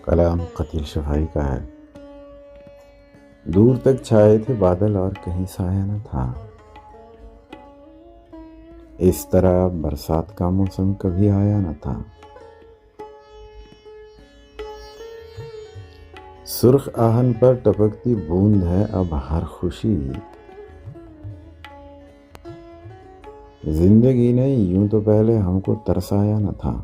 کلام قتل شفائی کا ہے۔ دور تک چھائے تھے بادل اور کہیں سایہ نہ تھا، اس طرح برسات کا موسم کبھی آیا نہ تھا۔ سرخ آہن پر ٹپکتی بوند ہے اب ہر خوشی، زندگی نے یوں تو پہلے ہم کو ترسایا نہ تھا۔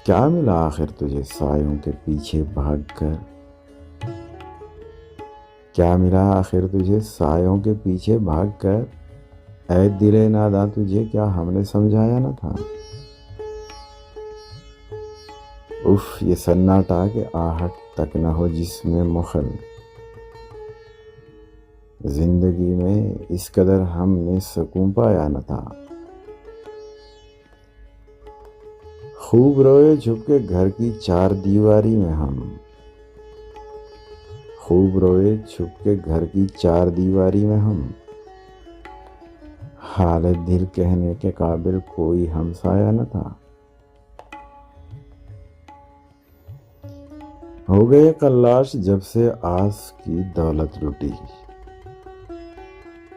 کیا ملا آخر تجھے سایوں کے پیچھے بھاگ کر، کیا ملا آخر تجھے سایوں کے پیچھے بھاگ کر، اے دل ناداں تجھے کیا ہم نے سمجھایا نہ تھا۔ اف یہ سناٹا کہ آہٹ تک نہ ہو جس میں مخل، زندگی میں اس قدر ہم نے سکون پایا نہ تھا۔ خوب روئے چھپ کے گھر کی چار دیواری میں ہم، خوب روئے چھپ کے گھر کی چار دیواری میں ہم، حالت دل کہنے کے قابل کوئی ہمسایہ نہ تھا۔ ہو گئے قلاش جب سے آس کی دولت لٹی،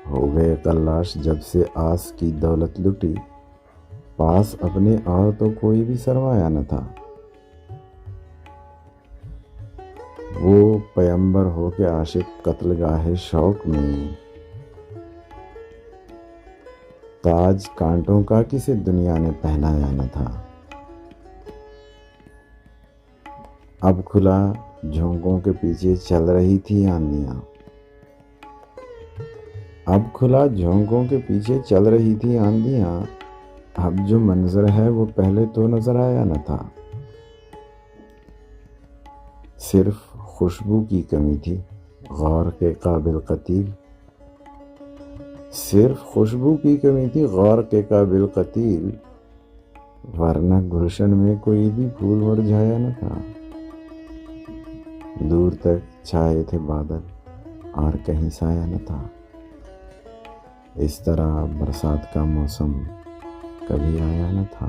ہو گئے قلاش جب سے آس کی دولت لٹی، پاس اپنے اور تو کوئی بھی سرمایہ نہ تھا۔ وہ پیمبر ہو کے عاشق قتل گاہ شوق میں، تاج کانٹوں کا کسی دنیا نے پہنایا نہ تھا۔ اب کھلا جھونکوں کے پیچھے چل رہی تھی آندیاں، اب کھلا جھونکوں کے پیچھے چل رہی تھی آندیاں، اب جو منظر ہے وہ پہلے تو نظر آیا نہ تھا۔ صرف خوشبو کی کمی تھی غور کے قابل قتیل، صرف خوشبو کی کمی تھی غور کے قابل قتیل، ورنہ گلشن میں کوئی بھی پھول مرجھایا نہ تھا۔ دور تک چھائے تھے بادل اور کہیں سایہ نہ تھا، اس طرح برسات کا موسم کبھی آیا نہ تھا۔